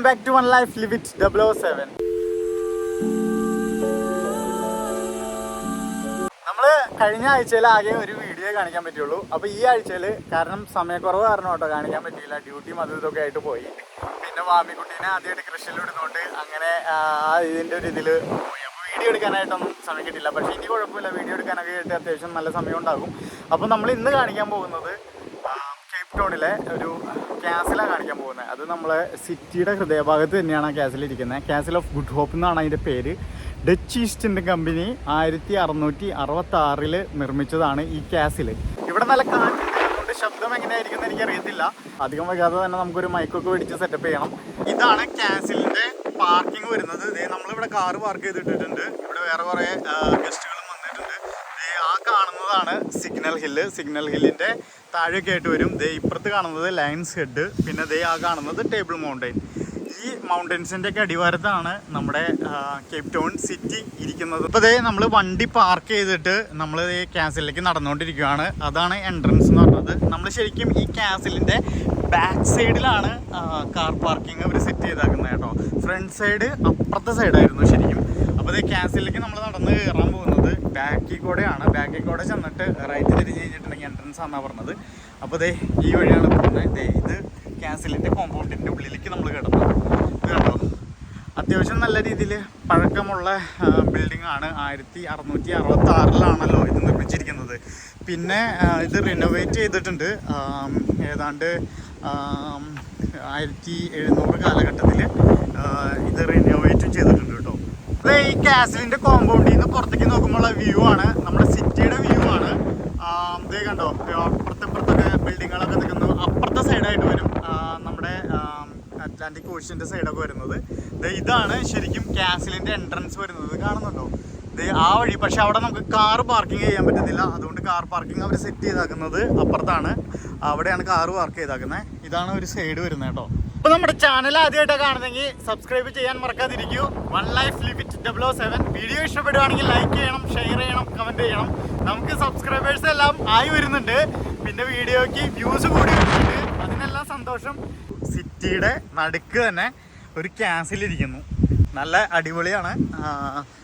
back to One Life, Live It 007. നമ്മൾ കഴിഞ്ഞ ആഴ്ചയിൽ ആകെ ഒരു വീഡിയോ കാണിക്കാൻ പറ്റുള്ളൂ. അപ്പോൾ ഈ ആഴ്ചയിൽ കാരണം സമയക്കുറവ് കാരണം കേട്ടോ കാണിക്കാൻ പറ്റിയില്ല. ഡ്യൂട്ടിയും അതും ഇതൊക്കെ ആയിട്ട് പോയി. പിന്നെ വാമിക്കുട്ടീനെ ആദ്യമായിട്ട് കൃഷിയിൽ വിടുന്നതുകൊണ്ട് അങ്ങനെ ഇതിൻ്റെ ഒരു ഇതിൽ പോയി. അപ്പോൾ വീഡിയോ എടുക്കാനായിട്ടൊന്നും സമയം കിട്ടില്ല. പക്ഷേ ഇനി കുഴപ്പമില്ല, വീഡിയോ എടുക്കാനൊക്കെ ആയിട്ട് അത്യാവശ്യം നല്ല സമയം ഉണ്ടാകും. അപ്പോൾ നമ്മൾ ഇന്ന് കാണിക്കാൻ പോകുന്നത് കേപ്പ് ടൗണിലെ ഒരു കാസിലാണ് കാണിക്കാൻ പോകുന്നത്. അത് നമ്മളെ സിറ്റിയുടെ ഹൃദയഭാഗത്ത് തന്നെയാണ് ആ കാസിലിരിക്കുന്നത്. കാസിൽ ഓഫ് ഗുഡ് ഹോപ്പ് എന്നാണ് അതിൻ്റെ പേര്. ഡച്ച് ഈസ്റ്റ് ഇന്ത്യൻ കമ്പനി 1666 നിർമ്മിച്ചതാണ് ഈ കാസിൽ. ഇവിടെ നല്ല കാറ്റുണ്ട്, ശബ്ദം എങ്ങനെയായിരിക്കും എന്ന് എനിക്കറിയത്തില്ല. അധികം വൈകാതെ തന്നെ നമുക്കൊരു മൈക്കൊക്കെ മേടിച്ച് സെറ്റപ്പ് ചെയ്യണം. ഇതാണ് കാസിലിൻ്റെ പാർക്കിംഗ് വരുന്നത്. നമ്മളിവിടെ കാറ് പാർക്ക് ചെയ്തിട്ടിട്ടുണ്ട്. ഇവിടെ വേറെ കുറേ ഗസ്റ്റുകളും വന്നിട്ടുണ്ട്. ആ കാണുന്നതാണ് സിഗ്നൽ ഹില്ല്. സിഗ്നൽ ഹില്ലിൻ്റെ താഴെയൊക്കെ ആയിട്ട് വരും. ഇപ്പുറത്ത് കാണുന്നത് ലയൺസ് ഹെഡ്, പിന്നെ ആ കാണുന്നത് ടേബിൾ മൗണ്ടൈൻ. ഈ മൗണ്ടൻസിൻ്റെ ഒക്കെ അടിവാരത്താണ് നമ്മുടെ കേപ്പ് ടൗൺ സിറ്റി ഇരിക്കുന്നത്. ഇപ്പോൾ നമ്മൾ വണ്ടി പാർക്ക് ചെയ്തിട്ട് നമ്മൾ കാസിലേക്ക് നടന്നുകൊണ്ടിരിക്കുകയാണ്. അതാണ് എൻട്രൻസ് എന്ന് പറഞ്ഞത്. നമ്മൾ ശരിക്കും ഈ കാസിലിൻ്റെ ബാക്ക് സൈഡിലാണ് കാർ പാർക്കിംഗ് അവർ സെറ്റ് ചെയ്താക്കുന്നത് കേട്ടോ. ഫ്രണ്ട് സൈഡ് അപ്പുറത്തെ സൈഡായിരുന്നു ശരിക്കും. അപ്പോൾ കാസിലേക്ക് നമ്മൾ നടന്ന് കയറാൻ പോകുന്നത് ബാക്കിൽ കൂടെയാണ്. ബാക്കിൽ കൂടെ ചെന്നിട്ട് റൈറ്റ് തിരിഞ്ഞ് കഴിഞ്ഞിട്ടുണ്ടെങ്കിൽ എൻട്രൻസ് ആണെന്നാണ് പറഞ്ഞത്. അപ്പോൾ ഈ വഴിയാണ് പോകുന്നത്. ഇത് കാസിലിൻ്റെ കോമ്പൗണ്ടിൻ്റെ ഉള്ളിലേക്ക് നമ്മൾ കിടന്നു. ഇത് കണ്ടോ, അത്യാവശ്യം നല്ല രീതിയിൽ പഴക്കമുള്ള ബിൽഡിംഗ് ആണ്. 1666 ഇത് നിർമ്മിച്ചിരിക്കുന്നത്. പിന്നെ ഇത് റിനോവേറ്റ് ചെയ്തിട്ടുണ്ട്. ഏതാണ്ട് 1700 കാലഘട്ടത്തിൽ ഇത് റിനോവേറ്റും ചെയ്തിട്ടുണ്ട് കേട്ടോ. അപ്പോൾ ഈ കാസിലിൻ്റെ കോമ്പൗണ്ടിൽ നിന്ന് പുറത്തേക്ക് നോക്കുമ്പോഴുള്ള വ്യൂ ആണ്, നമ്മുടെ സിറ്റിയുടെ വ്യൂ ആണ്. ഇതേ കണ്ടോ, അപ്പുറത്തൊക്കെ ബിൽഡിങ്ങുകളൊക്കെ നിൽക്കുന്നു. അപ്പുറത്തെ സൈഡായിട്ട് വരും നമ്മുടെ അറ്റ്ലാന്റിക് ഓഷ്യൻ്റെ സൈഡൊക്കെ വരുന്നത്. ഇതാണ് ശരിക്കും കാസിലിൻ്റെ എൻട്രൻസ് വരുന്നത്. കാണുന്നുണ്ടോ? ആ വഴി. പക്ഷെ അവിടെ നമുക്ക് കാറ് പാർക്കിംഗ് ചെയ്യാൻ പറ്റത്തില്ല. അതുകൊണ്ട് കാർ പാർക്കിംഗ് അവർ സെറ്റ് ചെയ്താക്കുന്നത് അപ്പുറത്താണ്. അവിടെയാണ് കാറ് പാർക്ക് ചെയ്താക്കുന്നത്. ഇതാണ് ഒരു സൈഡ് വരുന്നത് കേട്ടോ. അപ്പോൾ നമ്മുടെ ചാനൽ ആദ്യമായിട്ടാണ് കാണുന്നെങ്കിൽ സബ്സ്ക്രൈബ് ചെയ്യാൻ മറക്കാതിരിക്കൂ. One life live it 007. Video ഇഷ്ടപ്പെടുകയാണെങ്കിൽ ലൈക്ക് ചെയ്യണം, ഷെയർ ചെയ്യണം, കമൻറ്റ് ചെയ്യണം. നമുക്ക് സബ്സ്ക്രൈബേഴ്സ് എല്ലാം ആയി വരുന്നുണ്ട്. പിന്നെ വീഡിയോയ്ക്ക് വ്യൂസ് കൂടി വരുന്നുണ്ട്. അതിനെല്ലാം സന്തോഷം. സിറ്റിയുടെ നടുക്ക് തന്നെ ഒരു കാസിലിരിക്കുന്നു. നല്ല അടിപൊളിയാണ്.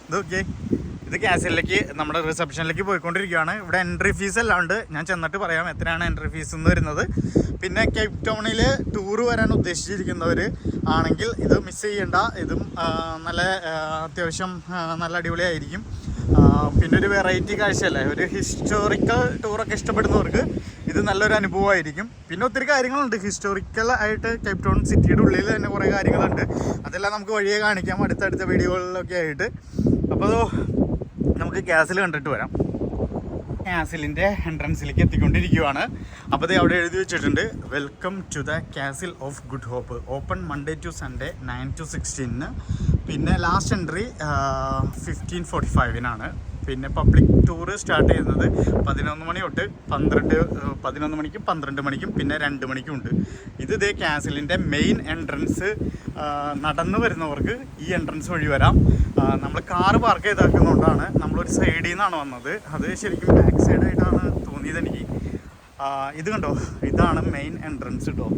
ഇതൊക്കെ ഇത് കാസിലേക്ക് നമ്മുടെ റിസപ്ഷനിലേക്ക് പോയിക്കൊണ്ടിരിക്കുകയാണ്. ഇവിടെ എൻട്രി ഫീസ് എല്ലാം ഉണ്ട്. ഞാൻ ചെന്നിട്ട് പറയാം എത്രയാണ് എൻട്രി ഫീസ് എന്ന് വരുന്നത്. പിന്നെ കേപ്പ് ടൗണിൽ ടൂറ് വരാൻ ഉദ്ദേശിച്ചിരിക്കുന്നവർ ആണെങ്കിൽ ഇത് മിസ് ചെയ്യേണ്ട. ഇതും നല്ല അത്യാവശ്യം നല്ല അടിപൊളിയായിരിക്കും. പിന്നെ ഒരു വെറൈറ്റി കാഴ്ചയല്ലേ, ഒരു ഹിസ്റ്റോറിക്കൽ ടൂറൊക്കെ ഇഷ്ടപ്പെടുന്നവർക്ക് ഇത് നല്ലൊരു അനുഭവമായിരിക്കും. പിന്നെ ഒത്തിരി കാര്യങ്ങളുണ്ട് ഹിസ്റ്റോറിക്കൽ ആയിട്ട്. കേപ്പ് ടൗൺ സിറ്റിയുടെ ഉള്ളിൽ തന്നെ കുറേ കാര്യങ്ങളുണ്ട്. അതെല്ലാം നമുക്ക് വഴിയെ കാണിക്കാം അടുത്തടുത്ത വീഡിയോകളിലൊക്കെ ആയിട്ട്. അപ്പോൾ നമുക്ക് കാസിൽ കണ്ടിട്ട് വരാം. കാസിലിൻ്റെ എൻട്രൻസിലേക്ക് എത്തിക്കൊണ്ടിരിക്കുകയാണ്. അപ്പോൾ അവിടെ എഴുതി വെച്ചിട്ടുണ്ട്, welcome to the castle of good hope, open Monday to Sunday 9 to 16. പിന്നെ ലാസ്റ്റ് എൻട്രി 15:45 പിന്നെ പബ്ലിക് ടൂറ് സ്റ്റാർട്ട് ചെയ്യുന്നത് 11 മണി തൊട്ട് 11 മണിക്കും 12 മണിക്കും പിന്നെ 2 മണിക്കും ഉണ്ട്. ഇത് കാസിലിൻ്റെ മെയിൻ എൻട്രൻസ്. നടന്നു വരുന്നവർക്ക് ഈ എൻട്രൻസ് വഴി വരാം. നമ്മൾ കാറ് പാർക്ക് ചെയ്താക്കുന്നതുകൊണ്ടാണ് നമ്മളൊരു സൈഡിൽ നിന്നാണ് വന്നത്. അത് ശരിക്കും ബാക്ക് സൈഡായിട്ടാണ് തോന്നിയത് എനിക്ക്. ഇത് കണ്ടോ, ഇതാണ് മെയിൻ എൻട്രൻസ് കേട്ടോ.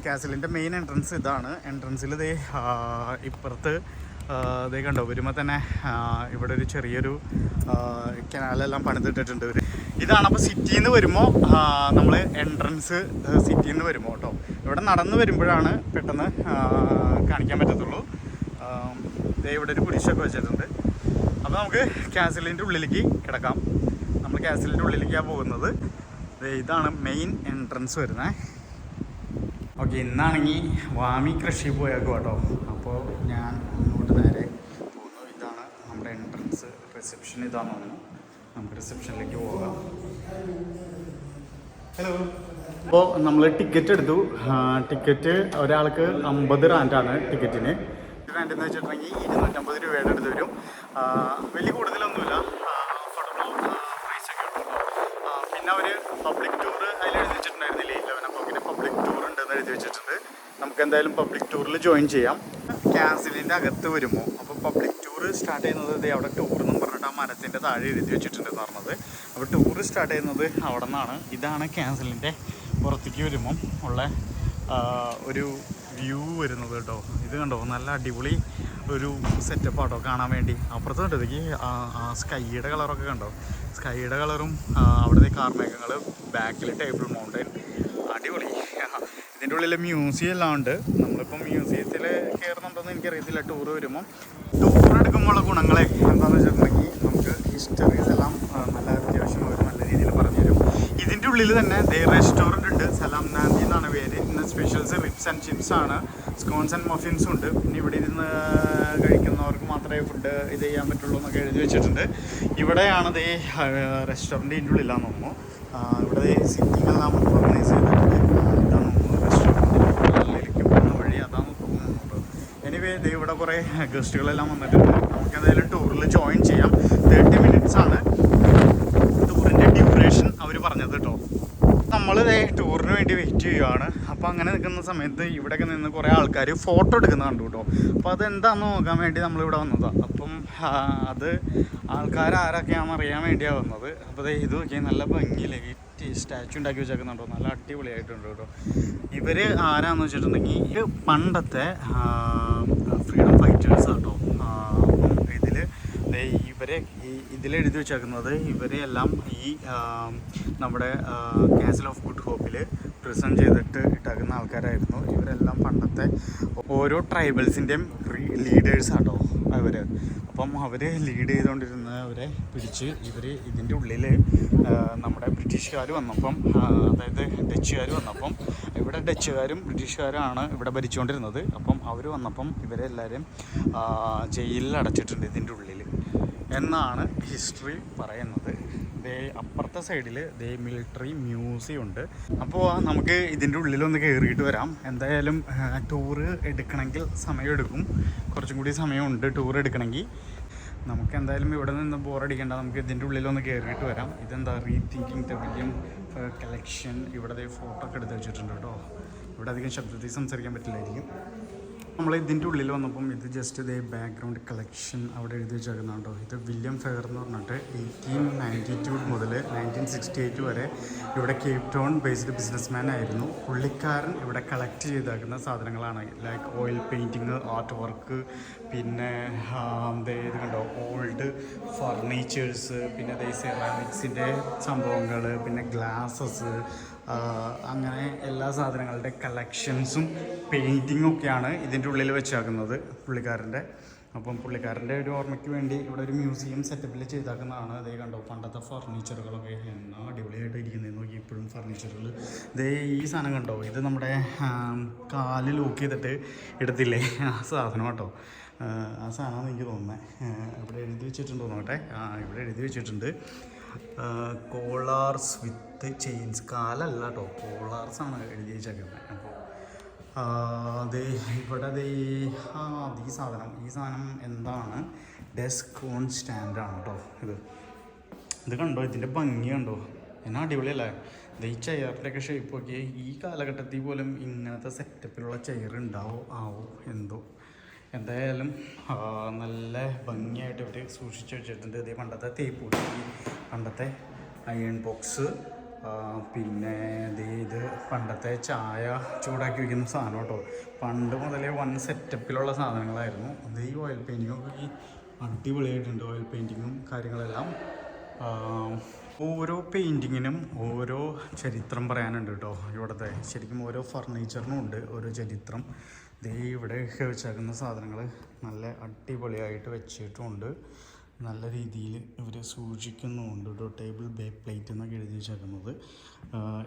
കാസിലിൻ്റെ മെയിൻ എൻട്രൻസ് ഇതാണ്. എൻട്രൻസിൽ ഇപ്പുറത്ത് കണ്ടോ വരുമ്പോൾ തന്നെ ഇവിടെ ഒരു ചെറിയൊരു കനാലെല്ലാം പണിതിട്ടിട്ടുണ്ട് ഇവർ. ഇതാണ്. അപ്പോൾ സിറ്റിയിൽ നിന്ന് വരുമ്പോൾ നമ്മൾ എൻട്രൻസ് സിറ്റിയിൽ നിന്ന് വരുമ്പോൾ കേട്ടോ. ഇവിടെ നടന്ന് വരുമ്പോഴാണ് പെട്ടെന്ന് കാണിക്കാൻ പറ്റത്തുള്ളൂ. ഇവിടെ ഒരു കുരിശൊക്കെ വെച്ചിട്ടുണ്ട്. അപ്പോൾ നമുക്ക് കാസിലിൻ്റെ ഉള്ളിലേക്ക് കിടക്കാം. നമ്മൾ കാസിലിൻ്റെ ഉള്ളിലേക്കാണ് പോകുന്നത്. ഇതാണ് മെയിൻ എൻട്രൻസ് വരുന്നത്. ഓക്കെ, ഇന്നാണെങ്കിൽ വാമി കൃഷി പോയേക്കും കേട്ടോ. അപ്പോൾ ഞാൻ അങ്ങോട്ട് നേരെ പോകുന്നു. ഇതാണ് നമ്മുടെ എൻട്രൻസ്. റിസപ്ഷൻ ഇതാണ് തോന്നുന്നു. നമുക്ക് റിസപ്ഷനിലേക്ക് പോകാം. ഹലോ. അപ്പോൾ നമ്മൾ ടിക്കറ്റ് എടുത്തു. ടിക്കറ്റ് ഒരാൾക്ക് 50 റാൻഡാണ് ടിക്കറ്റിന്. റാൻഡ് എന്ന് വെച്ചിട്ടുണ്ടെങ്കിൽ 250 രൂപയുടെ അടുത്ത് വരും. വലിയ കൂടുതലൊന്നുമില്ല, പ്രൈസൊക്കെ ഉണ്ടല്ലോ. പിന്നെ അവർ പബ്ലിക് ടൂറ് അതിൽ എഴുതി വെച്ചിട്ടുണ്ടായിരുന്നില്ലേ, 11 o'clock പബ്ലിക് ടൂർ ഉണ്ടെന്ന് എഴുതി വെച്ചിട്ടുണ്ട്. നമുക്ക് എന്തായാലും പബ്ലിക് ടൂറിൽ ജോയിൻ ചെയ്യാം. കാസിലിൻ്റെ അകത്ത് വരുമ്പോൾ അപ്പോൾ പബ്ലിക് ടൂർ സ്റ്റാർട്ട് ചെയ്യുന്നത് അവിടെ ടൂർ എന്നും പറഞ്ഞിട്ട് ആ മരത്തിൻ്റെ താഴെ എഴുതി വെച്ചിട്ടുണ്ടെന്ന് പറഞ്ഞത്. അപ്പോൾ ടൂർ സ്റ്റാർട്ട് ചെയ്യുന്നത് അവിടെ നിന്നാണ്. ഇതാണ് കാസിലിൻ്റെ പുറത്തേക്ക് വരുമ്പം ഉള്ള ഒരു വ്യൂ വരുന്നത് കേട്ടോ. ഇത് കണ്ടോ, നല്ല അടിപൊളി ഒരു സെറ്റപ്പ് ആട്ടോ കാണാൻ വേണ്ടി. അപ്പുറത്ത് കണ്ടോ ഇതൊക്കെ സ്കൈയുടെ കളറൊക്കെ കണ്ടോ, സ്കൈയുടെ കളറും അവിടുത്തെ കാർമേഘങ്ങൾ, ബാക്കിൽ ടേബിൾ മൗണ്ടൻ, അടിപൊളി. ഇതിൻ്റെ ഉള്ളിൽ മ്യൂസിയം എല്ലാം ഉണ്ട്. നമ്മളിപ്പം മ്യൂസിയത്തിൽ കയറുന്നുണ്ടോയെന്ന് എനിക്കറിയത്തില്ല. ടൂർ വരുമ്പം ടൂർ എടുക്കുമ്പോഴുള്ള ഗുണങ്ങളെ എന്താണെന്ന് വെച്ചിട്ടുണ്ടെങ്കിൽ നമുക്ക് ഹിസ്റ്ററീസ് എല്ലാം നല്ല അത്യാവശ്യം അവർ നല്ല രീതിയിൽ പറഞ്ഞുതരും. ഇതിൻ്റെ ഉള്ളിൽ തന്നെ റെസ്റ്റോറൻറ്റ് ഉണ്ട്, സലാം നാന്തി എന്നാണ് പേര്. ഇന്ന് സ്പെഷ്യൽസ് റിബ്സ് ആൻഡ് ചിപ്സ് ആണ്, സ്കോൺസ് ആൻഡ് മഫിൻസും ഉണ്ട്. പിന്നെ ഇവിടെ ഇരുന്ന് കഴിക്കുന്നവർക്ക് മാത്രമേ ഫുഡ് ഇത് ചെയ്യാൻ പറ്റുള്ളൂ എന്നൊക്കെ എഴുതി വെച്ചിട്ടുണ്ട്. ഇവിടെയാണ് ഈ റെസ്റ്റോറൻറ്റ് ഇതിൻ്റെ ഉള്ളിലാന്ന് തോന്നുന്നു. ഇവിടെ സിറ്റിംഗ് എല്ലാം ഓർഗനൈസ് ചെയ്തിട്ടുണ്ട്. ഇതാണ് തോന്നുന്നു റെസ്റ്റോറൻറ്റിലേക്ക് പോകുന്ന വഴി, അതാണ് തോന്നുന്നത്. എനിവേ ഇവിടെ കുറേ ഗസ്റ്റുകളെല്ലാം വന്നിട്ടുണ്ട്. നമുക്ക് എന്തായാലും ടൂറിൽ ജോയിൻ ചെയ്യാം. 30 minutes ആണ് ടൂറിൻ്റെ ഡ്യൂറേഷൻ അവർ പറഞ്ഞത് കേട്ടോ. നമ്മൾ ടൂറിന് വേണ്ടി വെയിറ്റ് ചെയ്യുകയാണ്. അപ്പോൾ അങ്ങനെ നിൽക്കുന്ന സമയത്ത് ഇവിടെയൊക്കെ നിന്ന് കുറേ ആൾക്കാർ ഫോട്ടോ എടുക്കുന്നത് കണ്ടു കേട്ടോ. അപ്പോൾ അതെന്താണെന്ന് നോക്കാൻ വേണ്ടി നമ്മളിവിടെ വന്നതാണ്. അപ്പം അത് ആൾക്കാരൊക്കെയാണെന്ന് അറിയാൻ വേണ്ടിയാണ് വന്നത്. അപ്പോൾ ഇത് നോക്കിയാൽ നല്ല ഭംഗിയില്ലേ സ്റ്റാച്ചു ഉണ്ടാക്കി വെച്ചേക്കുന്നുണ്ടോ, നല്ല അടിപൊളിയായിട്ടുണ്ട് കേട്ടോ. ഇവർ ആരാന്ന് വെച്ചിട്ടുണ്ടെങ്കിൽ ഇത് പണ്ടത്തെ ഫ്രീഡം ഫൈറ്റേഴ്സ് കേട്ടോ. ഇതിലെഴുതി വെച്ചേക്കുന്നത് ഇവരെല്ലാം ഈ നമ്മുടെ കാസിൽ ഓഫ് ഗുഡ് ഹോപ്പിൽ പ്രിസൻറ്റ് ചെയ്തിട്ട് ഇട്ടേക്കുന്ന ആൾക്കാരായിരുന്നു. ഇവരെല്ലാം പണ്ടത്തെ ഓരോ ട്രൈബൽസിൻ്റെയും ലീഡേഴ്സാട്ടോ അവർ. അപ്പം അവർ ലീഡ് ചെയ്തുകൊണ്ടിരുന്നവരെ പിടിച്ച് ഇതിൻ്റെ ഉള്ളിൽ നമ്മുടെ ബ്രിട്ടീഷുകാർ വന്നപ്പം, അതായത് ഡച്ചുകാർ വന്നപ്പം, ഇവിടെ ഡച്ചുകാരും ബ്രിട്ടീഷുകാരാണ് ഇവിടെ ഭരിച്ചുകൊണ്ടിരുന്നത്. അപ്പം അവർ വന്നപ്പം ഇവരെല്ലാവരും ജയിലിൽ അടച്ചിട്ടുണ്ട് ഇതിൻ്റെ ഉള്ളിൽ എന്നാണ് ഹിസ്റ്ററി പറയുന്നത്. അപ്പുറത്തെ സൈഡിൽ മിലിറ്ററി മ്യൂസിയം ഉണ്ട്. അപ്പോൾ നമുക്ക് ഇതിൻ്റെ ഉള്ളിലൊന്ന് കയറിയിട്ട് വരാം. എന്തായാലും ടൂറ് എടുക്കണമെങ്കിൽ സമയമെടുക്കും, കുറച്ചും കൂടി സമയമുണ്ട് ടൂർ എടുക്കണമെങ്കിൽ. നമുക്ക് എന്തായാലും ഇവിടെ നിന്ന് ബോറടിക്കേണ്ട, നമുക്ക് ഇതിൻ്റെ ഉള്ളിലൊന്ന് കയറിയിട്ട് വരാം. ഇതെന്താ റീതിങ്കിങ് ദ വില്യം കളക്ഷൻ. ഇവിടെ ഫോട്ടോ ഒക്കെ എടുത്ത് വെച്ചിട്ടുണ്ട് കേട്ടോ. ഇവിടെ അധികം ശബ്ദത്തിൽ സംസാരിക്കാൻ പറ്റില്ലായിരിക്കും. നമ്മൾ ഇതിൻ്റെ ഉള്ളിൽ വന്നപ്പം ഇത് ജസ്റ്റ് ബാക്ക്ഗ്രൗണ്ട് കളക്ഷൻ അവിടെ എഴുതി വെച്ചേക്കുന്നുണ്ടോ. ഇത് വില്യം ഫെയർ എന്ന് പറഞ്ഞിട്ട് 1892 മുതൽ 1968 വരെ ഇവിടെ കേപ്പ് ടൗൺ ബേസ്ഡ് ബിസിനസ്മാൻ ആയിരുന്നു. പുള്ളിക്കാരൻ ഇവിടെ കളക്ട് ചെയ്തേക്കുന്ന സാധനങ്ങളാണ്, like oil painting, art work, പിന്നെ ഇത് കണ്ടോ ഓൾഡ് ഫർണിച്ചേഴ്സ്, പിന്നെ സെറാമിക്സിൻ്റെ സംഭവങ്ങൾ, പിന്നെ ഗ്ലാസസ്, അങ്ങനെ എല്ലാ സാധനങ്ങളുടെ കളക്ഷൻസും പെയിൻറ്റിങ്ങും ഒക്കെയാണ് ഇതിൻ്റെ ഉള്ളിൽ വെച്ചാക്കുന്നത് പുള്ളിക്കാരൻ്റെ. അപ്പം പുള്ളിക്കാരൻ്റെ ഒരു ഓർമ്മയ്ക്ക് വേണ്ടി ഇവിടെ ഒരു മ്യൂസിയം സെറ്റപ്പിൽ ചെയ്താക്കുന്നതാണ്. അതേ കണ്ടോ പണ്ടത്തെ ഫർണിച്ചറുകളൊക്കെ എന്നാ അടിപൊളിയായിട്ട് ഇരിക്കുന്നത് നോക്കി. ഇപ്പോഴും ഫർണിച്ചറുകൾ ഈ സാധനം കണ്ടോ, ഇത് നമ്മുടെ കാല് ലോക്ക് ചെയ്തിട്ട് എടുത്തില്ലേ ആ സാധനം കേട്ടോ. ആ സാധനമാണ് എനിക്ക് തോന്നുന്നത്. ഇവിടെ എഴുതി വെച്ചിട്ടുണ്ടോ നോക്കട്ടെ. ഇവിടെ എഴുതി വെച്ചിട്ടുണ്ട് കോളാർസ് വിത്ത് ചെയിൻസ്. കാലല്ല കേട്ടോ, കോളാർസാണ് എഴുതി വെച്ചേക്കുന്നത്. അപ്പോൾ ഇവിടെ ഈ സാധനം എന്താണ്, ഡെസ്ക് ഓൺ സ്റ്റാൻഡാണ് കേട്ടോ. ഇത് കണ്ടോ, ഇതിൻ്റെ ഭംഗി കണ്ടോ, എന്നാ അടിപൊളിയല്ലേ. ഈ ചെയറിൻ്റെയൊക്കെ ഷേപ്പ് നോക്കി. ഈ കാലഘട്ടത്തിൽ പോലും ഇങ്ങനത്തെ സെറ്റപ്പിലുള്ള ചെയർ ആവോ എന്തോ. എന്തായാലും നല്ല ഭംഗിയായിട്ട് ഇവർ സൂക്ഷിച്ച് വെച്ചിട്ടുണ്ട്. ഇതേ പണ്ടത്തെ തേപ്പൂടി, പണ്ടത്തെ അയൺ ബോക്സ്, പിന്നെ ഇത് പണ്ടത്തെ ചായ ചൂടാക്കി വയ്ക്കുന്ന സാധനം കേട്ടോ. പണ്ട് മുതലേ സെറ്റപ്പിലുള്ള സാധനങ്ങളായിരുന്നു. ഈ ഓയിൽ പെയിൻറ്റിങ്ങൊക്കെ ഈ അടിപൊളിയായിട്ടുണ്ട്. ഓയിൽ പെയിൻറ്റിങ്ങും കാര്യങ്ങളെല്ലാം. ഓരോ പെയിൻറ്റിങ്ങിനും ഓരോ ചരിത്രം പറയാനുണ്ട് കേട്ടോ. ഇവിടുത്തെ ശരിക്കും ഓരോ ഫർണിച്ചറിനും ഉണ്ട് ഓരോ ചരിത്രം. ഇവിടെയൊക്കെ വെച്ചേക്കുന്ന സാധനങ്ങൾ നല്ല അടിപൊളിയായിട്ട് വെച്ചിട്ടുമുണ്ട്. നല്ല രീതിയിൽ ഇവർ സൂക്ഷിക്കുന്നുമുണ്ട് കേട്ടോ. ടേബിൾ പ്ലേറ്റ് എന്നൊക്കെ എഴുതി വെച്ചേക്കുന്നത്.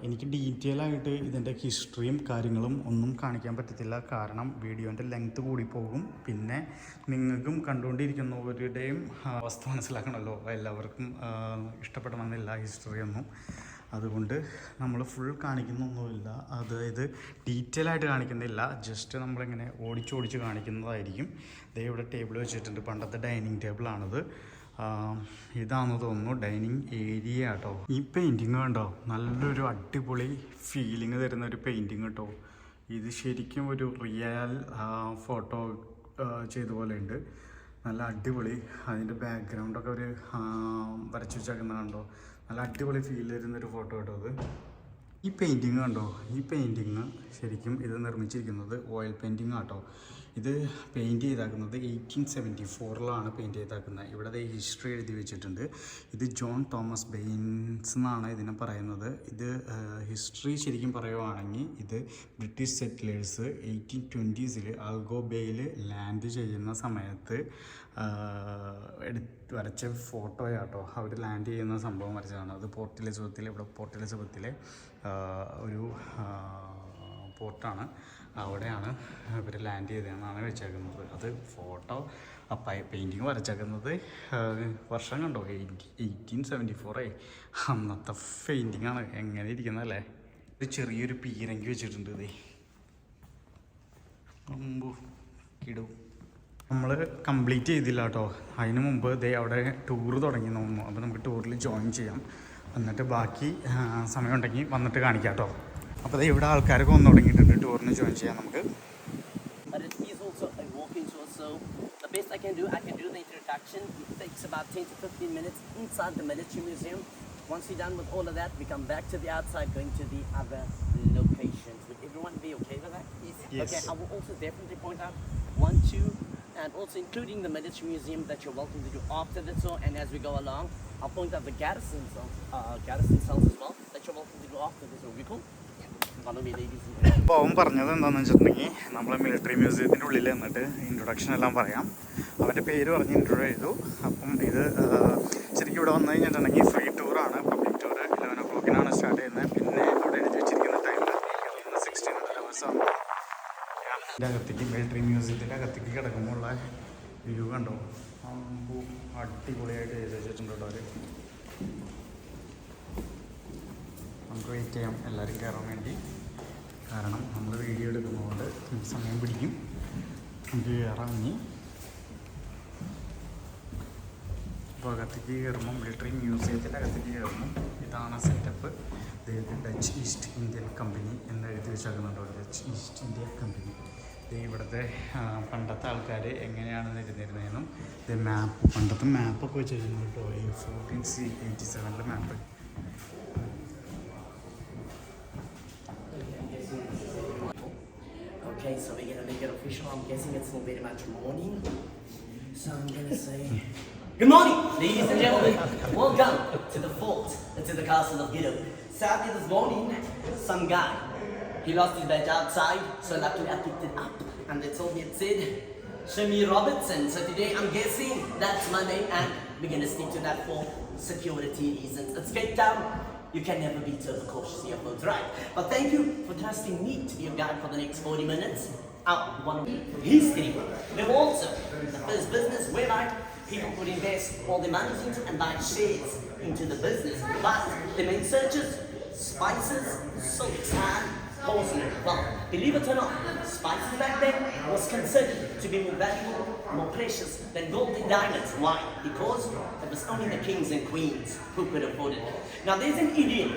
എനിക്ക് ഡീറ്റെയിൽ ആയിട്ട് ഇതിൻ്റെ ഹിസ്റ്ററിയും കാര്യങ്ങളും ഒന്നും കാണിക്കാൻ പറ്റത്തില്ല, കാരണം വീഡിയോൻ്റെ ലെങ്ത്ത് കൂടിപ്പോകും. പിന്നെ നിങ്ങൾക്കും കണ്ടുകൊണ്ടിരിക്കുന്നവരുടെയും അവസ്ഥ മനസ്സിലാക്കണമല്ലോ, എല്ലാവർക്കും ഇഷ്ടപ്പെടണമെന്നില്ല ഹിസ്റ്ററിയൊന്നും. അതുകൊണ്ട് നമ്മൾ ഫുൾ കാണിക്കുന്നൊന്നുമില്ല, അതായത് ഡീറ്റെയിൽ ആയിട്ട് കാണിക്കുന്നില്ല, ജസ്റ്റ് നമ്മളിങ്ങനെ ഓടിച്ചോടിച്ച് കാണിക്കുന്നതായിരിക്കും. ഇവിടെ ടേബിൾ വെച്ചിട്ടുണ്ട്, പണ്ടത്തെ ഡൈനിങ് ടേബിളാണിത്. ഇതാണെന്ന് തോന്നുന്നു ഡൈനിങ് ഏരിയ കേട്ടോ. ഈ പെയിൻറ്റിങ് കണ്ടോ, നല്ലൊരു അടിപൊളി ഫീലിംഗ് തരുന്ന ഒരു പെയിൻറ്റിങ് കേട്ടോ. ഇത് ശരിക്കും ഒരു റിയൽ ഫോട്ടോ ചെയ്ത പോലെ ഉണ്ട്, നല്ല അടിപൊളി. അതിൻ്റെ ബാക്ക്ഗ്രൗണ്ടൊക്കെ ഒരു വരച്ച് വെച്ചേക്കുന്ന കണ്ടോ, നല്ല അടിപൊളി ഫീൽ തരുന്നൊരു ഫോട്ടോ കേട്ടോ അത്. ഈ പെയിൻറ്റിങ് കണ്ടോ, ഈ പെയിൻറ്റിങ് ശരിക്കും ഇത് നിർമ്മിച്ചിരിക്കുന്നത് ഓയിൽ പെയിൻറ്റിങ് ആട്ടോ. ഇത് പെയിൻറ്റ് ചെയ്താക്കുന്നത് 1874 പെയിൻറ്റ് ചെയ്താക്കുന്നത്. ഇവിടെ ഹിസ്റ്ററി എഴുതി വെച്ചിട്ടുണ്ട്. ഇത് ജോൺ തോമസ് ബെയിൻസ് എന്നാണ് ഇതിനെ പറയുന്നത്. ഇത് ഹിസ്റ്ററി ശരിക്കും പറയുവാണെങ്കിൽ ഇത് ബ്രിട്ടീഷ് സെറ്റിലേഴ്സ് 1820s ആൽഗോ ബേയിൽ ലാൻഡ് ചെയ്യുന്ന സമയത്ത് വരച്ച ഫോട്ടോയാട്ടോ. അവർ ലാൻഡ് ചെയ്യുന്ന സംഭവം വരച്ചതാണ്. അത് പോർട്ട് എലിസബത്തിൽ, ഇവിടെ പോർട്ട് എലിസബത്തിലെ ഒരു പോർട്ടാണ്. അവിടെയാണ് ഇവർ ലാൻഡ് ചെയ്തതെന്നാണ് വെച്ചേക്കുന്നത്. അത് ഫോട്ടോ പെയിൻറ്റിങ് വരച്ചേക്കുന്നത് വർഷം കണ്ടോ, 1874. അന്നത്തെ പെയിൻറ്റിങ്ങാണ്. എങ്ങനെ ഇരിക്കുന്നതല്ലേ. ഒരു ചെറിയൊരു പീരങ്കി വെച്ചിട്ടുണ്ട്. ഇതേ ഇടും. നമ്മൾ കംപ്ലീറ്റ് ചെയ്തില്ല കേട്ടോ. അതിന് മുമ്പ് ഇതേ അവിടെ ടൂറ് തുടങ്ങി തോന്നുന്നു. അപ്പോൾ നമുക്ക് ടൂറിൽ ജോയിൻ ചെയ്യാം. എന്നിട്ട് ബാക്കി സമയം ഉണ്ടെങ്കിൽ വന്നിട്ട് കാണിക്കാം കേട്ടോ. അപ്പോൾ ഇവിടെ ആൾക്കാരൊക്കെ വന്നു തുടങ്ങിയിട്ടുണ്ട്. ടൂറിന് ജോയിൻ ചെയ്യാം നമുക്ക്. The best I can do the introduction. It takes about 10 to 15 minutes inside the military museum. Once we're done with all of that, we come back to the outside, going to the other locations. Would everyone be okay with that? Yes. Okay, I will also definitely point out 1, 2, and also including the military museum that you're welcome to do after the tour. And as we go along, I'll point out the garrison cells as well that you're welcome to do after this. Will be cool? അപ്പോൾ അവൻ പറഞ്ഞത് എന്താണെന്ന് വെച്ചിട്ടുണ്ടെങ്കിൽ നമ്മൾ military മ്യൂസിയത്തിൻ്റെ ഉള്ളിൽ നിന്നിട്ട് introduction എല്ലാം പറയാം. അവൻ്റെ പേര് പറഞ്ഞ് ഇൻട്രോ ചെയ്തു. അപ്പം ഇത് ശരിക്കും ഇവിടെ വന്നു കഴിഞ്ഞിട്ടുണ്ടെങ്കിൽ ഫ്രീ ടൂറാണ്. പബ്ലിക് ടൂർ 11 o'clock സ്റ്റാർട്ട് ചെയ്യുന്നത്. പിന്നെ അവിടെ എഴുതി വെച്ചിരിക്കുന്ന ടൈമിൽ 16 hours ആണ്. ഇതിൻ്റെ അകത്തേക്ക്, മിലിറ്ററി മ്യൂസിയത്തിൻ്റെ അകത്തേക്ക് കിടക്കുമ്പോഴുള്ള വ്യൂ കണ്ടോ, അടിപൊളിയായിട്ട് എഴുതി വെച്ചിട്ടുണ്ട് കേട്ടോ അവർ. നമുക്ക് വെയിറ്റ് ചെയ്യാം എല്ലാവരും കയറാൻ വേണ്ടി. കാരണം നമ്മൾ വീഡിയോ എടുക്കുന്നതുകൊണ്ട് സമയം പിടിക്കും. നമുക്ക് കയറാങ്ങി. അപ്പോൾ അകത്തേക്ക് കയറുമ്പം, മിലിറ്ററി മ്യൂസിയത്തിൻ്റെ അകത്തേക്ക് കയറുമ്പം ഇതാണ് setup. Dutch east Indian company എന്ന് എഴുതി വെച്ചേക്കുന്നുണ്ടോ, ഡച്ച് ഈസ്റ്റ് ഇന്ത്യ കമ്പനി. ഇവിടുത്തെ പണ്ടത്തെ ആൾക്കാർ എങ്ങനെയാണ് ഇരുന്നിരുന്നതെന്നും ഇത് മാപ്പ്, പണ്ടത്തെ മാപ്പൊക്കെ വെച്ച് വെച്ചിട്ടുണ്ട് കേട്ടോ. ഈ 1487 മാപ്പ്. Okay, so we're going to make it official. I'm guessing it's still very much morning. So I'm going to say, good morning, ladies and gentlemen. Welcome to the fort, to the castle of Redoubt. Sadly this morning, some guy, he lost his badge outside, so luckily I picked it up. And they told me it said, Shami Robertson. So today I'm guessing that's my name, and we're going to stick to that for security reasons. It's Cape Town. You can never be too cautious of boats, right? But thank you for trusting me to be your guide for the next 40 minutes. One history. We've also the first business whereby people could invest all their money into and buy shares into the business. But the main searches, spices, silks, and porcelain. Well, believe it or not, spices back then was considered to be more valuable, more precious than gold and diamonds. Why? Because it was only the kings and queens who could afford it. Now there's an idiom,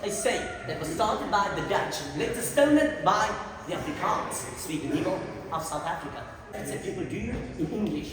a saying, that was started by the Dutch, later stolen by the Afrikaans, speaking evil of South Africa. That's what people do in English.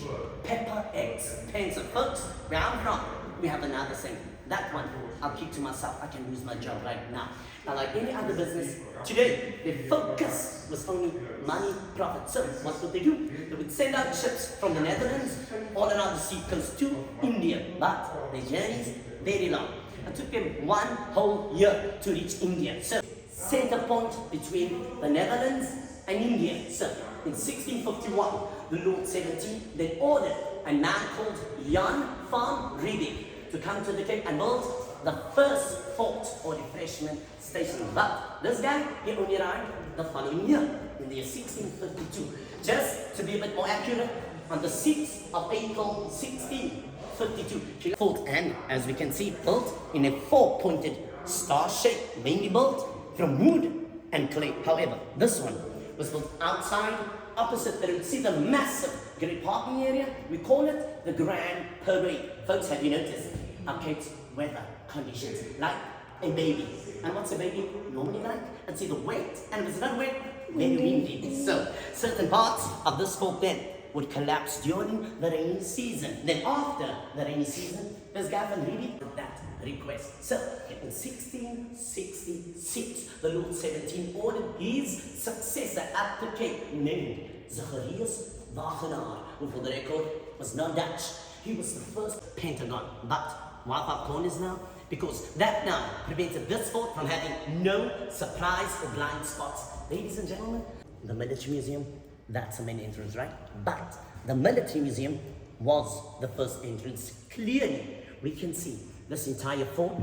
Pepper, eggs, pencil. Folks, where I'm from, we have another saying. That one, I'll keep to myself. I can lose my job right now. Now, like any other business, today, their focus was only money, profit. So, what would they do? They would send out ships from the Netherlands all around the sea coast to India. But their journeys, very long. It took them 1 whole year to reach India. So, center point between the Netherlands and India. So, in 1651, the Lord 17 then ordered a man called Jan van Riebeeck to come to the Cape and build the first fort or refreshment station. But this guy, he only arrived the following year, in the year 1652. Just to be a bit more accurate, on the 6th of April 1652. Fort, and as we can see, built in a 4-pointed star shape, mainly built from wood and clay. However, this one was built outside, opposite the road. See the massive great parking area? We call it the Grand Parade. Folks, have you noticed our Cape's weather conditions? Like a baby. And what's a baby normally like? It's either wet, and if it's not wet, very windy. So, certain parts of this fort then would collapse during the rainy season. Then after the rainy season, there's Jan van Riebeeck did that request. So in 1666, the Lord 17 ordered his successor at the Cape, named Zacharias Wagenaar, who for the record was not Dutch. He was the first Pentagon. But why 5 corners now? Because that now prevented this fort from having no surprise or blind spots. Ladies and gentlemen, the military museum, that's the main entrance, right? But the military museum was the first entrance. Clearly, we can see this entire fort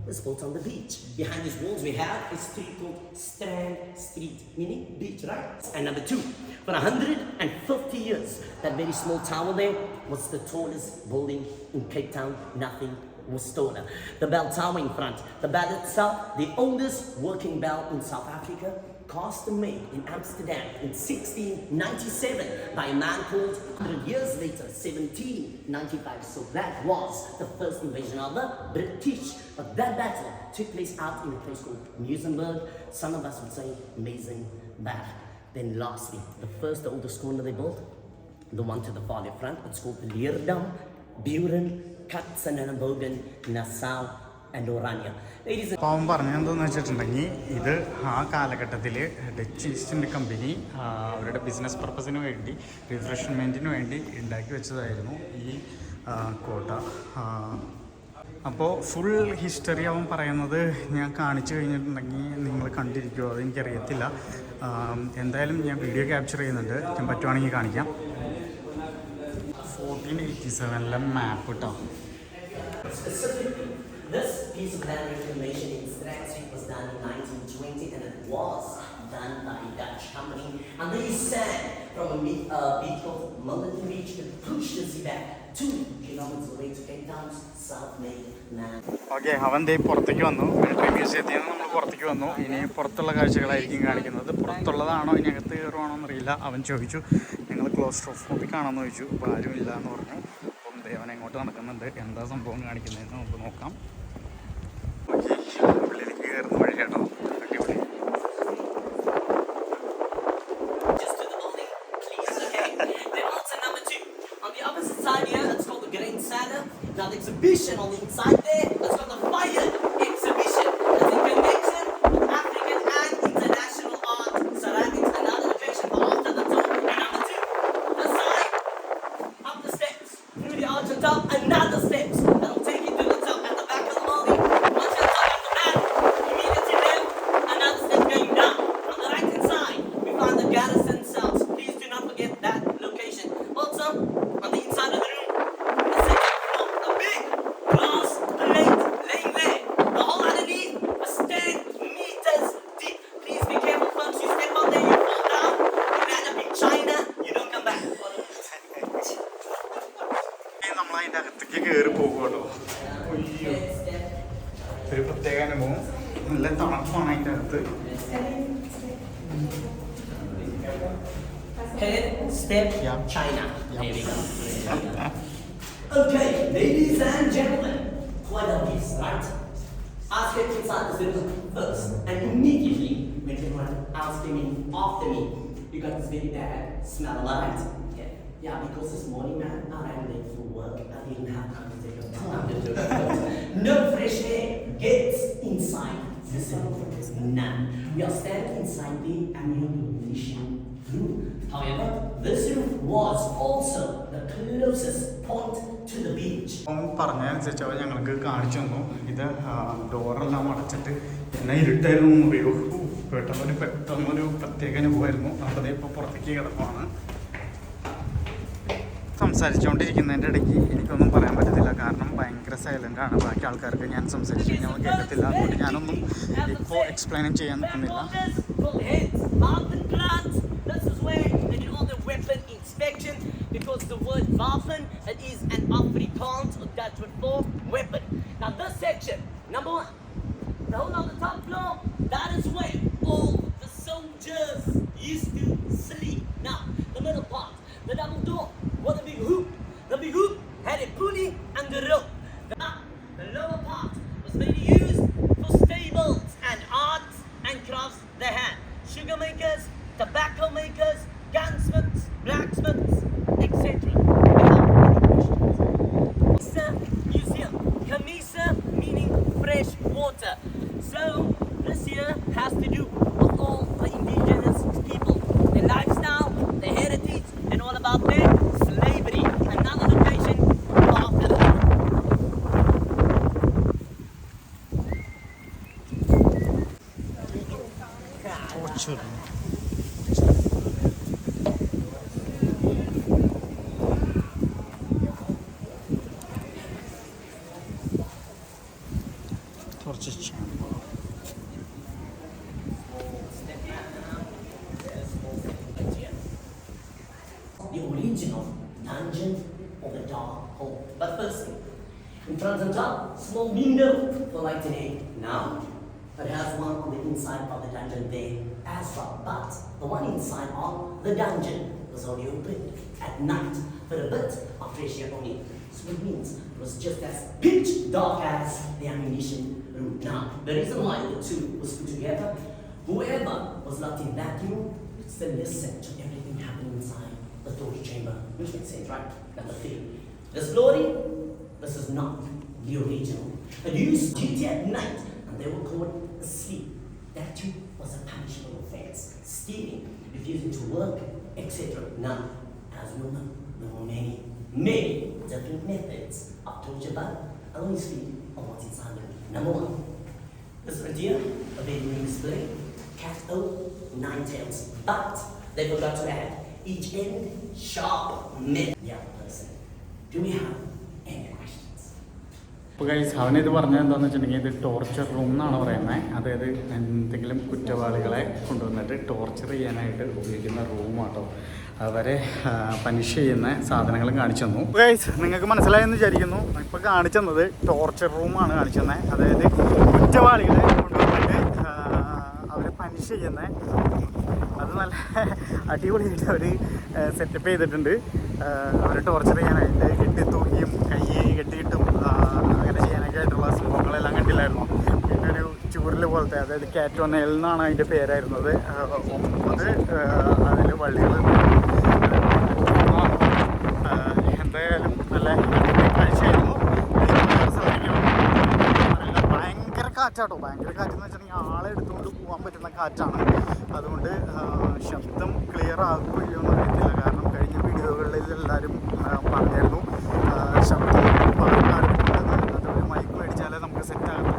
is built on the beach. Behind these walls we have a street called Strand Street, meaning beach, right? And number 2, for 150 years, that very small tower there was the tallest building in Cape Town. Nothing was taller. The bell tower in front, the bell itself, the oldest working bell in South Africa, custom made in Amsterdam in 1697 by a man called 100 years later, 1795. So that was the first invasion of the British. But that battle took place out in a place called Muizenberg. Some of us would say amazing bad. Then lastly, the first, the oldest corner they built, the one to the far left front, it's called Leerdam, Buren, Katzenelnbogen, Nassau, and Oranje. Ladies and അപ്പം പറഞ്ഞതെന്താണെന്ന് വെച്ചിട്ടുണ്ടെങ്കിൽ ഇത് ആ കാലഘട്ടത്തിൽ Dutch east India company അവരുടെ business പർപ്പസിന് വേണ്ടി റിഫ്രഷ്മെൻറ്റിന് വേണ്ടി ഉണ്ടാക്കി വെച്ചതായിരുന്നു ഈ കോട്ട. അപ്പോൾ ഫുൾ ഹിസ്റ്ററി അവൻ പറയുന്നത് ഞാൻ കാണിച്ചു കഴിഞ്ഞിട്ടുണ്ടെങ്കിൽ നിങ്ങൾ കണ്ടിരിക്കുമോ അതെനിക്കറിയത്തില്ല. എന്തായാലും ഞാൻ വീഡിയോ ക്യാപ്ചർ ചെയ്യുന്നുണ്ട്, ഞാൻ പറ്റുവാണെങ്കിൽ കാണിക്കാം. 1487 മാപ്പ് കേട്ടോ. This piece of land reclamation in Strand Street was done in 1920, and it was done by a Dutch company. And they used sand from a beach called Malayalam Beach to push the sea back 2 kilometers away to Cape Town's South Mainland. Okay, അവൻ ദേ പുറത്തേക്ക് വന്നു. Military മ്യൂസിയത്തിൽ നിന്ന് നമ്മൾ പുറത്തേക്ക് വന്നു. ഇനി പുറത്തുള്ള കാഴ്ചകളായിരിക്കും കാണിക്കുന്നത്. പുറത്തുള്ളതാണോ ഇനി അകത്ത് കയറുവാണോ എന്നറിയില്ല. അവൻ ചോദിച്ചു, ഞങ്ങൾ ക്ലോസ്ട്രോഫോബിക് ആണെന്ന് ചോദിച്ചു. അപ്പോൾ ആരും ഇല്ല എന്ന് പറഞ്ഞു. അപ്പം ദേവൻ എങ്ങോട്ട് നടക്കുന്നുണ്ട്, എന്താ സംഭവം കാണിക്കുന്നതെന്ന് നമുക്ക് നോക്കാം. ഉള്ളിലേക്ക് കയറുന്ന വഴി കേട്ടോ, അടിപൊളി. Just to the building, please. Okay. Then on to number 2. On the opposite side here, it's called the Grain Center. Now the exhibition on the inside there, it's called the Fire Exhibition. It's in connection with African and international art, ceramics, and other location for after the top. And number 2, the side, up the steps, through the arch on top, another steps. That'll take you to the top at the back of the building. Once you're top of the map, immediately then, another step going down. On the right hand side, we find the garrison cells. Please do not forget that location. Also, on the inside of the room, the second floor, a big glass plate laying there. The whole underneath was 10 meters deep. Please be careful, folks. You step on there, you fall down. You land up in China, you don't come back. നമ്മൾ അതിൻ്റെ അകത്തേക്ക് കയറി പോകുമല്ലോ. അയ്യോ, ഒരു പ്രത്യേക അനുഭവം. നല്ല തണുപ്പാണ് അതിൻ്റെ അകത്ത്. Head, step, Yeah. China. Yeah. There we go. Okay, ladies and gentlemen, quite obvious, right? I stepped inside this room first, and immediately when everyone else came in after me, you got this very bad smell, right? Yeah, because this morning, man, I ran late for work. I didn't have time to take a bath. No fresh air gets inside this room. None. We are standing inside the ammunition room. However, this room was also the closest point to the beach. അവൻ പറഞ്ഞതനുസരിച്ച് അവൻ ഞങ്ങൾക്ക് കാണിച്ചു തന്നു. ഇത് ഡോറെല്ലാം അടച്ചിട്ട് എന്നെ ഇരുട്ടായിരുന്നു അറിയോ. പെട്ടെന്നൊരു പ്രത്യേക അനുഭവമായിരുന്നു. നമ്മളത് ഇപ്പോൾ പുറത്തേക്ക് കിടക്കുവാണ്. സംസാരിച്ചുകൊണ്ടിരിക്കുന്നതിൻ്റെ ഇടയ്ക്ക് എനിക്കൊന്നും പറയാൻ പറ്റത്തില്ല, കാരണം ഭയങ്കര സൈലൻ്റാണ്. ബാക്കി ആൾക്കാർക്ക് ഞാൻ സംസാരിച്ച് കഴിഞ്ഞാൽ കേൾക്കത്തില്ല. അതുകൊണ്ട് ഞാനൊന്നും ഇപ്പോൾ എക്സ്പ്ലെയിൻ ചെയ്യാൻ നിൽക്കുന്നില്ല. This is where they do all the weapon inspection, because the word wapen, it is an Afrikaans or Dutch word for weapon. Now this section, number 1, the whole on the top floor, that is where all the soldiers used to sleep. Now the middle part, the double door, what a big hoop. The big hoop had a pulley and the rope. Now the lower part was mainly used for stables and arts and crafts they had. Sugar makers, tobacco makers, gunsmiths, blacksmiths, torture chamber. The original dungeon of the dark hole. But firstly, in front of the small window for light today. Now, it has one on the inside of the dungeon there as well. But the one inside of the dungeon was only open at night for a bit of fresh air only. So it means it was just as pitch dark as the ammunition room. Now, the reason why the two was put together, whoever was locked in that room could still listen to everything happening inside the torture chamber. Which makes sense, right? Number 3. This glory, this is not the original. It used duty at night and they were caught asleep. That too was a punishable offense. Stealing, refusing to work, etc. Now, as we know, there were many different methods of torture, but I'll only speak of what's inside them. Number 1, this right here, a very new display, cat o, 9 tails, but they forgot to add each end sharp mid the other person. Do we have any questions? അപ്പോൾ guys അവനിത് പറഞ്ഞത് എന്താണെന്ന് വെച്ചിട്ടുണ്ടെങ്കിൽ ഇത് torture room എന്നാണ് പറയുന്നത്. അതായത് എന്തെങ്കിലും കുറ്റവാളികളെ കൊണ്ടുവന്നിട്ട് ടോർച്ചർ ചെയ്യാനായിട്ട് ഉപയോഗിക്കുന്ന റൂമാട്ടോ. അവരെ പനിഷ് ചെയ്യുന്ന സാധനങ്ങളും കാണിച്ചു തന്നു. ഗൈസ് നിങ്ങൾക്ക് മനസ്സിലായെന്ന് വിചാരിക്കുന്നു. ഇപ്പോൾ കാണിച്ചു തന്നത് ടോർച്ചർ റൂമാണ് കാണിച്ചു തന്നെ. അതായത് കുറ്റവാളികളെ കൊണ്ടുവന്നിട്ട് അവരെ പനിഷ് ചെയ്യുന്ന, അത് നല്ല അടിപൊളിയായിട്ട് അവർ സെറ്റപ്പ് ചെയ്തിട്ടുണ്ട്. അവരെ ടോർച്ചർ ചെയ്യാനായിട്ട് കെട്ടിത്തൂക്കിയും കൈ കെട്ടിയിട്ടും അങ്ങനെ ചെയ്യാനൊക്കെ ആയിട്ടുള്ള സംഭവങ്ങളെല്ലാം കണ്ടില്ലായിരുന്നു. പിന്നെ ഒരു ചൂരൽ പോലത്തെ, അതായത് കാറ്റോനെൽ എന്നാണ് അതിൻ്റെ പേരായിരുന്നത്. 9 അതിൽ വള്ളികൾ. എന്തായാലും നല്ല കാഴ്ചയായിരുന്നു. ഭയങ്കര കാറ്റാട്ടോ, ഭയങ്കര കാറ്റെന്ന് വെച്ചിട്ടുണ്ടെങ്കിൽ ആളെ എടുത്തുകൊണ്ട് പോകാൻ പറ്റുന്ന കാറ്റാണ്. അതുകൊണ്ട് ശബ്ദം ക്ലിയർ ആകുകയോ എന്ന് അറിയത്തില്ല. കാരണം കഴിഞ്ഞ വീഡിയോകളിൽ എല്ലാവരും പറഞ്ഞായിരുന്നു ശബ്ദം പാടുന്നുണ്ടെന്ന്. അതുകൊണ്ട് മൈക്ക് മേടിച്ചാലേ നമുക്ക് സെറ്റാകും.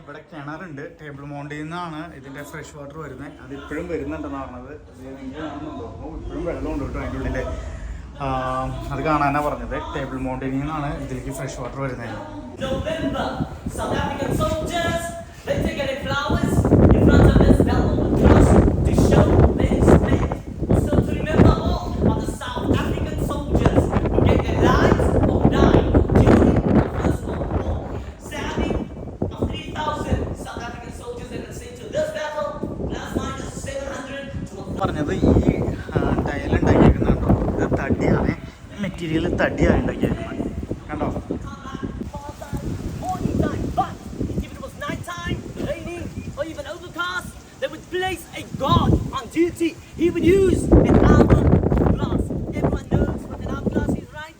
ഇവിടെ കിണറുണ്ട്. ടേബിൾ മൗണ്ടിൽ നിന്നാണ് ഇതിൻ്റെ ഫ്രഷ് വാട്ടർ വരുന്നത്. അതിപ്പോഴും വരുന്നുണ്ടെന്നാണ് പറഞ്ഞത്. നിങ്ങൾക്ക് കാണുന്നുണ്ടോ? ഇപ്പോഴും വെള്ളമുണ്ട് കേട്ടോ അതിൻ്റെ ഉള്ളിൽ. അത് കാണാനാണ് പറഞ്ഞത്. ടേബിൾ മൗണ്ടിൽ നിന്നാണ് ഇതിലേക്ക് ഫ്രഷ് വാട്ടർ വരുന്നത്. South African soldiers, they take any flowers in front of this bell just to show their respect. Also to remember all of the South African soldiers who gave their lives or died during the First World War. Sadly, of 3,000 South African soldiers that were sent to this battle, plus minus 700 to a... പറഞ്ഞത് ഈ tile ഉണ്ടാക്കിയിരിക്കുന്നുണ്ടോ, ഇത് തടിയാണ്. Material തടിയാണ് ഉണ്ടാക്കിയിരിക്കുന്നത്. കണ്ടോ? Place a guard on duty. He would use an hourglass. Everyone knows what an hourglass is, right?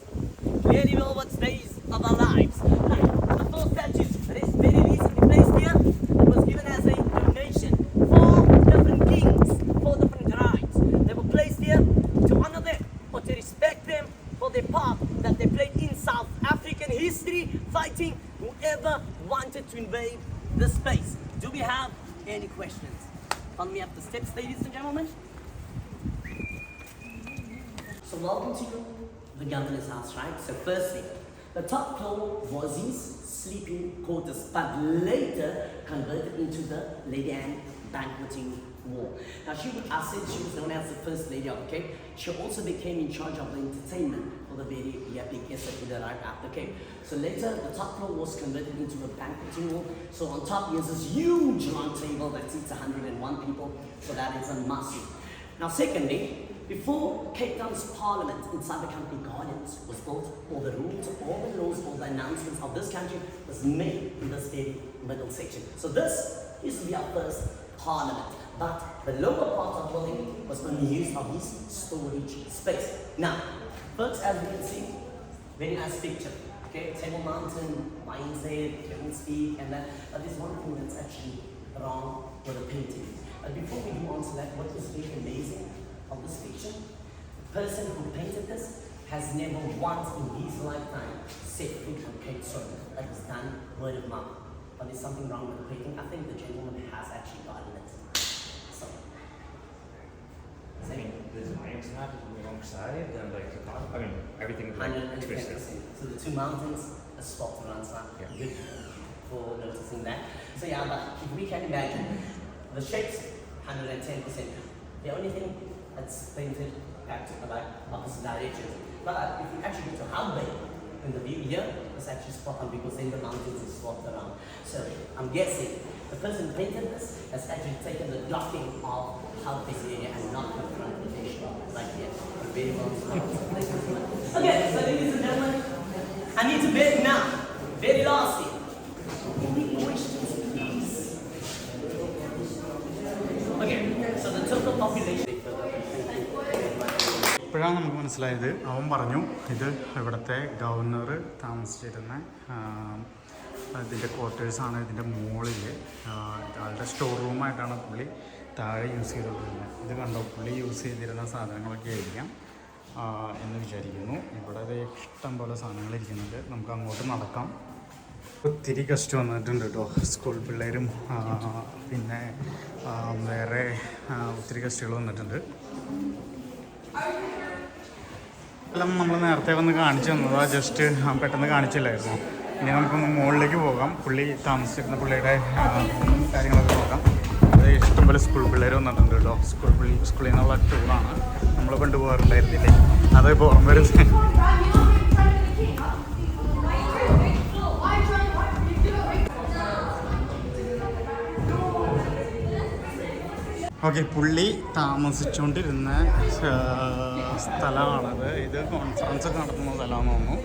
Clearly know what stays of our lives. Like the 4 statues that is very recently placed here, it was given as a donation. 4 different kings, 4 different tribes. They were placed here to honor them or to respect them for their part that they played in South African history, fighting whoever wanted to invade the space. Do we have any questions? Follow me up the steps, ladies and gentlemen. welcome to the governor's house, right? So firstly, the top floor was his sleeping quarters, but later converted into the Lady Anne banqueting hall. Now I said she was known as the first lady of the Cape. She also became in charge of the entertainment for the very big guests that would arrive at the Cape. So later, the top floor was converted into a banqueting hall. So on top, there's this huge long table that seats 101 people. So that is a must. Now secondly, before Cape Town's parliament inside the company gardens was built, all the rules, all the laws, all the announcements of this country was made in this very middle section. So this used to be our first parliament. But the lower part of the building was only used of his storage space. Now, folks, as you can see, very nice picture. Okay, Table Mountain, Lions Head, Kevin's Peak, and that. But there's one thing that's actually wrong with the painting. But before we go on to that, what is really amazing of this picture, the person who painted this has never once in his lifetime set foot on Cape soil. That was done word of mouth. But there's something wrong with the painting. I think the gentleman has actually gotten it. So, I mean, there's lions on the wrong side, and like the top, I mean, everything was like 110%. twisted. So the two mountains, a spot on one side. Yeah. Good for noticing that. So yeah, but if we can imagine, the shapes, 110%. The only thing that's painted back to the opposite direction. But if you actually get to how big in the view here, it's actually spot on because then the mountains is swapped around. So I'm guessing the person who painted this has actually taken the docking of how big the area and not the front like here. Very well. Okay, so ladies and gentlemen, I need to bid now. Very lastly. Any questions, please? Okay, so the total population. ഇപ്പോഴാണ് നമുക്ക് മനസ്സിലായത്. അവൻ പറഞ്ഞു ഇത് ഇവിടുത്തെ governor താമസിച്ചിരുന്ന ഇതിൻ്റെ ക്വാർട്ടേഴ്സാണ്. ഇതിൻ്റെ മുകളിൽ ആളുടെ സ്റ്റോർ റൂമായിട്ടാണ് പുള്ളി താഴെ യൂസ് ചെയ്തുകൊണ്ടിരുന്നത്. ഇത് കണ്ടോ, പുള്ളി യൂസ് ചെയ്തിരുന്ന സാധനങ്ങളൊക്കെ ആയിരിക്കാം എന്ന് വിചാരിക്കുന്നു. ഇവിടെ ഇഷ്ടം പോലെ സാധനങ്ങൾ ഇരിക്കുന്നുണ്ട്. നമുക്ക് അങ്ങോട്ട് നടക്കാം. ഒത്തിരി ഗസ്റ്റ് വന്നിട്ടുണ്ട് കേട്ടോ. സ്കൂൾ പിള്ളേരും പിന്നെ വേറെ ഒത്തിരി ഗസ്റ്റുകൾ വന്നിട്ടുണ്ട്. എല്ലാം നമ്മൾ നേരത്തെ വന്ന് കാണിച്ചു തന്നതാ, ജസ്റ്റ് പെട്ടെന്ന് കാണിച്ചില്ലായിരുന്നു. ഇനി നമുക്കൊന്ന് മുകളിലേക്ക് പോകാം. പുള്ളി താമസിച്ചിരുന്ന പുള്ളിയുടെ കാര്യങ്ങളൊക്കെ നോക്കാം. അത് ഇഷ്ടംപോലെ സ്കൂൾ പിള്ളേർ വന്നിട്ടുണ്ട് കേട്ടോ. സ്കൂളിൽ നിന്നുള്ള ടൂറാണ്. നമ്മൾ പണ്ട് പോകാറുണ്ടായിരുന്നില്ലേ, അതിപ്പോൾ ഓർമ്മ വരുന്നത്. ഓക്കെ, പുള്ളി താമസിച്ചുകൊണ്ടിരുന്ന സ്ഥലമാണത്. ഇത് കോൺഫറൻസ് ഒക്കെ നടത്തുന്ന സ്ഥലമാണെന്ന് തോന്നുന്നു.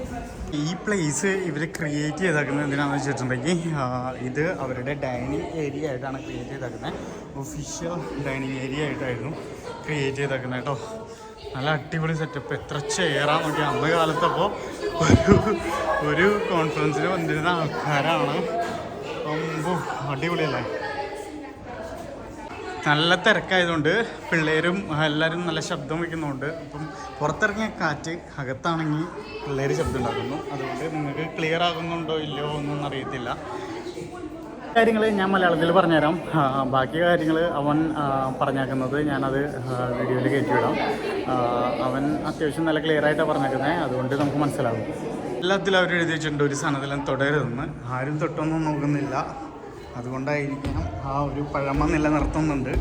ഈ പ്ലേസ് ഇവർ ക്രിയേറ്റ് ചെയ്തേക്കുന്നത് എന്തിനാണെന്ന് വെച്ചിട്ടുണ്ടെങ്കിൽ ഇത് അവരുടെ ഡൈനിങ് ഏരിയ ആയിട്ടാണ് ക്രിയേറ്റ് ചെയ്തേക്കുന്നത്. ഒഫീഷ്യൽ ഡൈനിങ് ഏരിയ ആയിട്ടായിരുന്നു ക്രിയേറ്റ് ചെയ്തേക്കുന്നത് കേട്ടോ. നല്ല അടിപൊളി സെറ്റപ്പ്. എത്ര ചെയറാന്ന് നോക്കി. അന്ന് കാലത്തപ്പോൾ ഒരു കോൺഫറൻസിന് വന്നിരുന്ന ആൾക്കാരാണ്. അടിപൊളിയല്ലേ. നല്ല തിരക്കായതുകൊണ്ട് പിള്ളേരും എല്ലാവരും നല്ല ശബ്ദം വയ്ക്കുന്നുണ്ട്. അപ്പം പുറത്തിറങ്ങിയ കാറ്റ് അകത്താണെങ്കിൽ പിള്ളേർ ശബ്ദം ഉണ്ടാക്കുന്നു. അതുകൊണ്ട് നിങ്ങൾക്ക് ക്ലിയർ ആകുന്നുണ്ടോ ഇല്ലയോ ഒന്നും അറിയത്തില്ല. കാര്യങ്ങൾ ഞാൻ മലയാളത്തിൽ പറഞ്ഞുതരാം. ബാക്കി കാര്യങ്ങൾ അവൻ പറഞ്ഞേക്കുന്നത് ഞാനത് വീഡിയോയിൽ കയറ്റിവിടാം. അവൻ അത്യാവശ്യം നല്ല ക്ലിയർ ആയിട്ടാണ് പറഞ്ഞേക്കുന്നത്. അതുകൊണ്ട് നമുക്ക് മനസ്സിലാകും. എല്ലാത്തിലും അവർ എഴുതി വെച്ചിട്ടുണ്ട് ഒരു സാധനത്തിലും തൊടരുതെന്ന്. ആരും തൊട്ടൊന്നും നോക്കുന്നില്ല. അതുകൊണ്ടായിരിക്കാം ആ ഒരു പഴമ നിലനിർത്തുന്നുണ്ട്.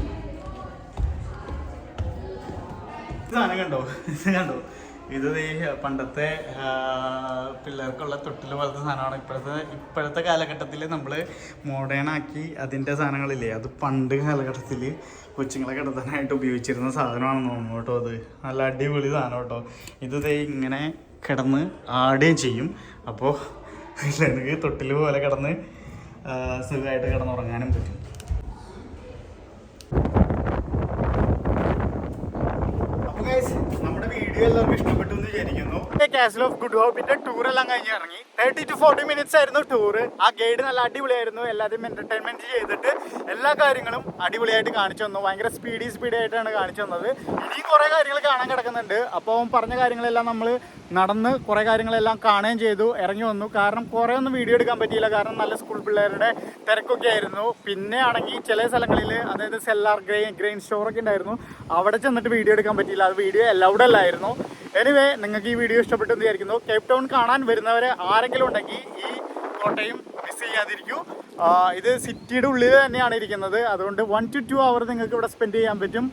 ഇതാണ് കണ്ടോ, ഇത് കണ്ടോ, ഇത് പണ്ടത്തെ പിള്ളേർക്കുള്ള തൊട്ടിൽ പോലത്തെ സാധനമാണ്. ഇപ്പോഴത്തെ കാലഘട്ടത്തിൽ നമ്മൾ മോഡേൺ ആക്കി അതിൻ്റെ സാധനങ്ങളില്ലേ, അത് പണ്ട് കാലഘട്ടത്തിൽ കൊച്ചുങ്ങളെ കിടത്താനായിട്ട് ഉപയോഗിച്ചിരുന്ന സാധനമാണെന്ന് തോന്നുന്നു കേട്ടോ. അത് നല്ല അടിപൊളി സാധനം കേട്ടോ. ഇത് ഇങ്ങനെ കിടന്ന് ആടുകയും ചെയ്യും. അപ്പോൾ പിള്ളേർക്ക് തൊട്ടിൽ പോലെ കിടന്ന് സുഖമായിട്ട് കിടന്നുറങ്ങാനും പറ്റും. അപ്പോൾ ഗൈസ്, നമ്മുടെ വീഡിയോ എല്ലാവർക്കും ഇഷ്ടപ്പെട്ടു എന്ന് വിചാരിക്കുന്നു. കാസിൽ ഓഫ് ഗുഡ് ഹോപ്പിന്റെ ടൂർ എല്ലാം കഴിഞ്ഞ് ഇറങ്ങി. 30 to 40 minutes ആയിരുന്നു ടൂറ്. ആ ഗൈഡ് നല്ല അടിപൊളിയായിരുന്നു. എല്ലാവരും എന്റർടൈൻമെന്റ് ചെയ്തിട്ട് എല്ലാ കാര്യങ്ങളും അടിപൊളിയായിട്ട് കാണിച്ചു തന്നു. ഭയങ്കര സ്പീഡി ആയിട്ടാണ് കാണിച്ചു തന്നത്. ഇനിയും കുറേ കാര്യങ്ങൾ കാണാൻ കിടക്കുന്നുണ്ട്. അപ്പോൾ പറഞ്ഞ കാര്യങ്ങളെല്ലാം നമ്മൾ നടന്ന് കുറേ കാര്യങ്ങളെല്ലാം കാണുകയും ചെയ്തു, ഇറങ്ങി വന്നു. കാരണം കുറേ ഒന്നും വീഡിയോ എടുക്കാൻ പറ്റിയില്ല. കാരണം നല്ല സ്കൂൾ പിള്ളേരുടെ തിരക്കൊക്കെ ആയിരുന്നു. പിന്നെ ആണെങ്കിൽ ചില സ്ഥലങ്ങളിൽ, അതായത് സെല്ലാർ ഗ്രെയിൻ സ്റ്റോറൊക്കെ ഉണ്ടായിരുന്നു, അവിടെ ചെന്നിട്ട് വീഡിയോ എടുക്കാൻ പറ്റിയില്ല. അത് വീഡിയോ അലൗഡ് അല്ലായിരുന്നു. എനിവേ നിങ്ങൾക്ക് ഈ വീഡിയോ ഇഷ്ടപ്പെട്ടെന്ന് വിചാരിക്കുന്നു. കേപ്പ് ടൗൺ കാണാൻ വരുന്നവർ ആരെങ്കിലും ഉണ്ടെങ്കിൽ ഈ കോട്ടയം മിസ് ചെയ്യാതിരിക്കൂ. ഇത് സിറ്റിയുടെ ഉള്ളിൽ തന്നെയാണ് ഇരിക്കുന്നത്. അതുകൊണ്ട് 1 to 2 hours നിങ്ങൾക്ക് ഇവിടെ സ്പെൻഡ് ചെയ്യാൻ പറ്റും.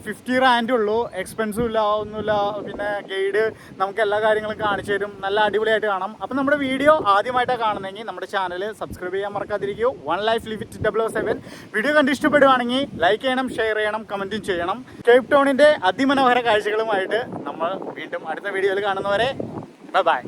50 rand ഉള്ളൂ, എക്സ്പെൻസീവ് ഇല്ല, ഒന്നുമില്ല. പിന്നെ ഗൈഡ് നമുക്ക് എല്ലാ കാര്യങ്ങളും കാണിച്ചു തരും, നല്ല അടിപൊളിയായിട്ട് കാണാം. അപ്പം നമ്മുടെ വീഡിയോ ആദ്യമായിട്ടാണ് കാണുന്നതെങ്കിൽ നമ്മുടെ ചാനൽ സബ്സ്ക്രൈബ് ചെയ്യാൻ മറക്കാതിരിക്കൂ. 1 Life Live It 007 വീഡിയോ കണ്ട് ഇഷ്ടപ്പെടുവാണെങ്കിൽ ലൈക്ക് ചെയ്യണം, ഷെയർ ചെയ്യണം, കമൻറ്റും ചെയ്യണം. കേപ്പ് ടൗണിൻ്റെ അതിമനോഹര കാഴ്ചകളുമായിട്ട് നമ്മൾ വീണ്ടും അടുത്ത വീഡിയോയിൽ കാണുന്നവരെ ബൈ.